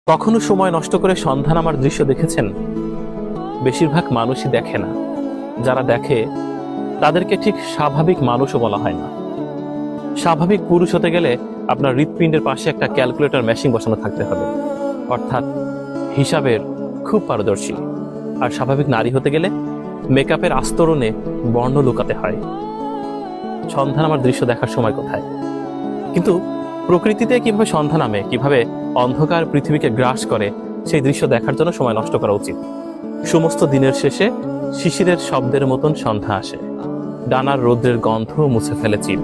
কখনো সময় নষ্ট করে সন্ধান আমার দৃশ্য দেখেছেন? বেশিরভাগ মানুষই দেখে না। যারা দেখে তাদেরকে ঠিক স্বাভাবিক মানুষও বলা হয় না। স্বাভাবিক পুরুষ হতে গেলে আপনার হৃৎপিণ্ডের পাশে একটা ক্যালকুলেটর মেশিন বসানো থাকতে হবে, অর্থাৎ হিসাবের খুব পারদর্শী। আর স্বাভাবিক নারী হতে গেলে মেকআপের আস্তরণে বর্ণ লুকাতে হয়। সন্ধান আমার দৃশ্য দেখার সময় কোথায়? কিন্তু প্রকৃতিতে কিভাবে সন্ধ্যা নামে, কিভাবে অন্ধকার পৃথিবীকে গ্রাস করে, সেই দৃশ্য দেখার জন্য সময় নষ্ট করা উচিত। সমস্ত দিনের শেষে শিশিরের শব্দের মতন সন্ধ্যা আসে, ডানার রৌদ্রের গন্ধ মুছে ফেলে চিল।